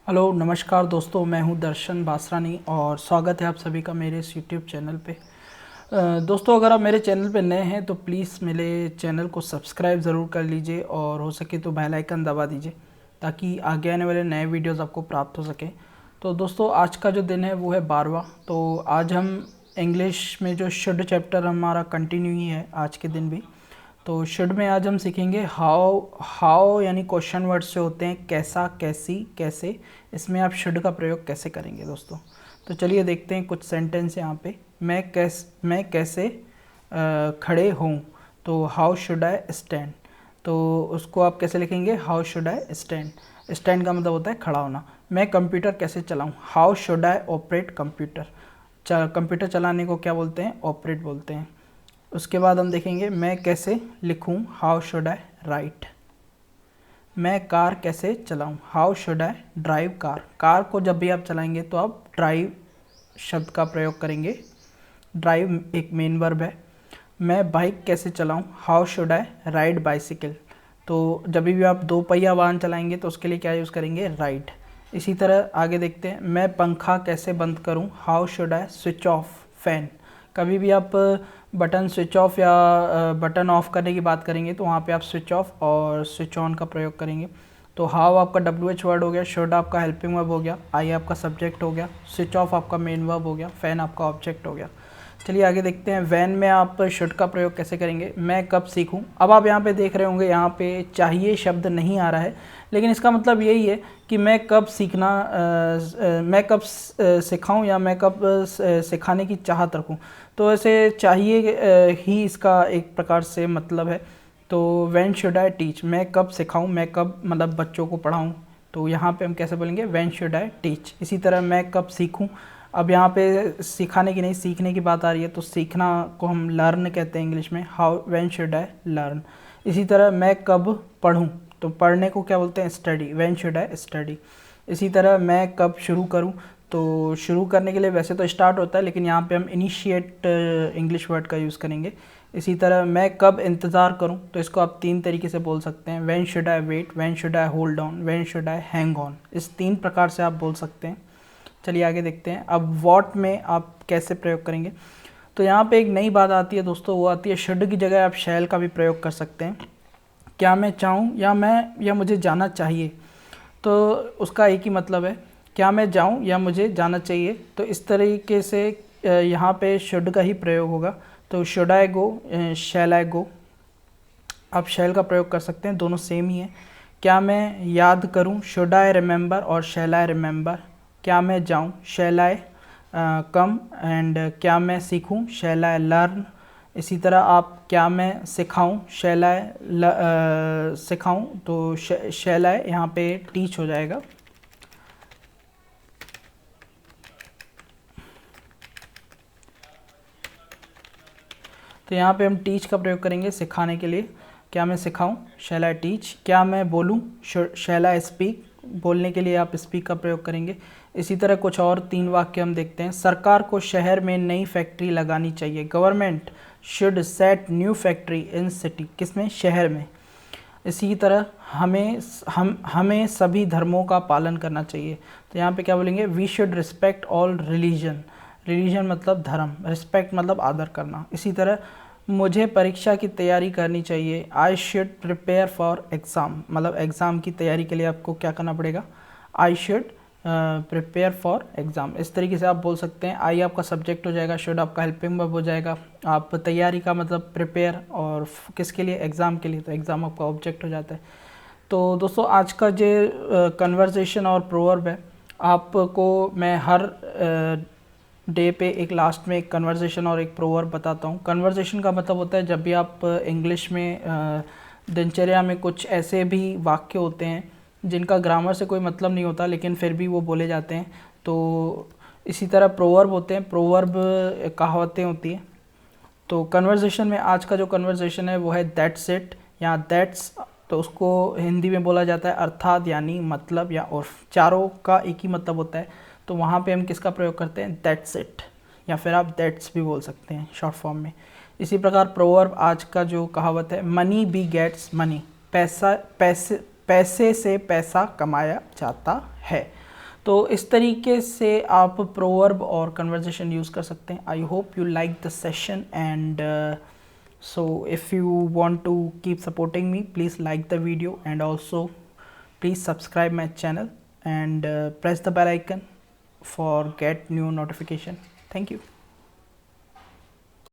Hello नमस्कार दोस्तों, मैं हूं दर्शन बासरानी और स्वागत है आप सभी का मेरे इस यूट्यूब चैनल पे। दोस्तों, अगर आप मेरे चैनल पे नए हैं तो प्लीज़ मेरे चैनल को सब्सक्राइब ज़रूर कर लीजिए और हो सके तो बेल आइकन दबा दीजिए ताकि आगे आने वाले नए वीडियोस आपको प्राप्त हो सकें। तो दोस्तों, आज का जो दिन है वो है 12वां। तो आज हम इंग्लिश में जो शुड चैप्टर हमारा कंटिन्यू ही है आज के दिन भी। तो शुड में आज हम सीखेंगे हाउ यानी क्वेश्चन वर्ड्स जो होते हैं कैसा, कैसी, कैसे, इसमें आप शुड का प्रयोग कैसे करेंगे दोस्तों। तो चलिए देखते हैं कुछ सेंटेंस यहाँ पे। मैं कैसे खड़े हूँ, तो हाउ शुड आई स्टैंड। तो उसको आप कैसे लिखेंगे, how should I stand. Stand का मतलब होता है खड़ा होना। मैं कंप्यूटर कैसे चलाऊँ, how should I operate computer. Computer चलाने को क्या बोलते हैं, ऑपरेट बोलते हैं। उसके बाद हम देखेंगे मैं कैसे लिखूं, हाउ शुड आई राइट। मैं कार कैसे चलाऊं, how should I drive car. Car को जब भी आप चलाएंगे तो आप ड्राइव शब्द का प्रयोग करेंगे। ड्राइव एक मेन वर्ब है। मैं बाइक कैसे चलाऊं, how should I ride bicycle. तो जब भी आप दो पहिया वाहन चलाएंगे तो उसके लिए क्या यूज़ करेंगे, राइड। इसी तरह आगे देखते हैं, मैं पंखा कैसे बंद करूं, how should I switch off fan. कभी भी आप बटन स्विच ऑफ या बटन ऑफ करने की बात करेंगे तो वहाँ पे आप स्विच ऑफ और स्विच ऑन का प्रयोग करेंगे। तो हाउ आपका WH वर्ड हो गया, शुड आपका हेल्पिंग वर्ब हो गया, आई आपका सब्जेक्ट हो गया, स्विच ऑफ आपका मेन वर्ब हो गया, फैन आपका ऑब्जेक्ट हो गया। चलिए आगे देखते हैं, वैन में आप शुड का प्रयोग कैसे करेंगे। मैं कब सीखूं। अब आप यहाँ पे देख रहे होंगे, यहाँ पे चाहिए शब्द नहीं आ रहा है, लेकिन इसका मतलब यही है कि मैं कब सीखना, मैं कब सिखाऊं या मैं कब सिखाने की चाहत रखूं। तो ऐसे चाहिए ही इसका एक प्रकार से मतलब है। तो व्हेन शुड आई टीच, मैं कब सिखाऊं, मैं कब मतलब बच्चों को पढ़ाऊं। तो यहाँ पे हम कैसे बोलेंगे, व्हेन शुड आई टीच। इसी तरह मैं कब सीखूं, अब यहाँ पे सिखाने की नहीं सीखने की बात आ रही है, तो सीखना को हम लर्न कहते हैं इंग्लिश में, how when should I learn. इसी तरह मैं कब पढ़ूँ, तो पढ़ने को क्या बोलते हैं, study, when should I study. इसी तरह मैं कब शुरू करूँ, तो शुरू करने के लिए वैसे तो स्टार्ट होता है, लेकिन यहाँ पे हम इनिशिएट इंग्लिश वर्ड का यूज़ करेंगे। इसी तरह मैं कब इंतज़ार करूँ, तो इसको आप तीन तरीके से बोल सकते हैं, when should I wait, when should I hold on, when should I hang on. इस तीन प्रकार से आप बोल सकते हैं। चलिए आगे देखते हैं, अब व्हाट में आप कैसे प्रयोग करेंगे। तो यहाँ पे एक नई बात आती है दोस्तों, वो आती है शुड की जगह आप शैल का भी प्रयोग कर सकते हैं। क्या मैं चाहूँ या मुझे जाना चाहिए, तो उसका एक ही मतलब है, क्या मैं जाऊँ या मुझे जाना चाहिए। तो इस तरीके से यहाँ पे शुड का ही प्रयोग होगा। तो शुड आई गो, शैल आई गो, आप शैल का प्रयोग कर सकते हैं, दोनों सेम ही है। क्या मैं याद करूँ, शुड आई रिमेंबर और शैल आई रिमेंबर। क्या मैं जाऊँ, शैल आई कम, एंड क्या मैं सीखूँ, शैल आई लर्न। इसी तरह आप क्या मैं सिखाऊँ, शैल आई सिखाऊँ, तो शैल आई यहाँ पे टीच हो जाएगा। तो यहाँ पे हम टीच का प्रयोग करेंगे सिखाने के लिए। क्या मैं सिखाऊं, शैल आई टीच। क्या मैं बोलूं, शैल आई स्पीक, बोलने के लिए आप स्पीक का प्रयोग करेंगे। इसी तरह कुछ और तीन वाक्य हम देखते हैं, सरकार को शहर में नई फैक्ट्री लगानी चाहिए, government should set new factory in city, किसमें, शहर में। इसी तरह हमें सभी धर्मों का पालन करना चाहिए। तो यहाँ पे क्या बोलेंगे, we should respect all religion. Religion मतलब धर्म, रिस्पेक्ट मतलब आदर करना। इसी तरह मुझे परीक्षा की तैयारी करनी चाहिए, I should prepare for exam, मतलब एग्ज़ाम की तैयारी के लिए आपको क्या करना पड़ेगा, I should prepare for exam. इस तरीके से आप बोल सकते हैं। आई आपका सब्जेक्ट हो जाएगा, शुड आपका हेल्पिंग वर्ब हो जाएगा, आप तैयारी का मतलब प्रिपेयर, और किसके लिए, एग्ज़ाम के लिए, तो एग्ज़ाम आपका ऑब्जेक्ट हो जाता है। तो दोस्तों, आज का जो कन्वर्सेशन और प्रोवर्ब है, आपको मैं हर डे पे एक लास्ट में एक कन्वर्सेशन और एक प्रोवर्ब बताता हूँ। कन्वर्सेशन का मतलब होता है जब भी आप इंग्लिश में दिनचर्या में कुछ ऐसे भी वाक्य होते हैं जिनका ग्रामर से कोई मतलब नहीं होता, लेकिन फिर भी वो बोले जाते हैं। तो इसी तरह प्रोवर्ब होते हैं, प्रोवर्ब कहावतें होती हैं। तो कन्वर्सेशन में आज का जो कन्वर्सेशन है वो है दैट्स इट या दैट्स, तो उसको हिंदी में बोला जाता है अर्थात, यानी मतलब या उर्फ, चारों का एक ही मतलब होता है। तो वहाँ पे हम किसका प्रयोग करते हैं, दैट्स इट, या फिर आप दैट्स भी बोल सकते हैं शॉर्ट फॉर्म में। इसी प्रकार प्रोवर्ब आज का जो कहावत है, मनी बी गेट्स मनी, पैसे से पैसा कमाया जाता है। तो इस तरीके से आप प्रोवर्ब और कन्वर्जेशन यूज़ कर सकते हैं। I hope you like the session and so if you want to keep supporting me, please like the video and also please subscribe my channel and press the bell icon for get new notification. Thank you.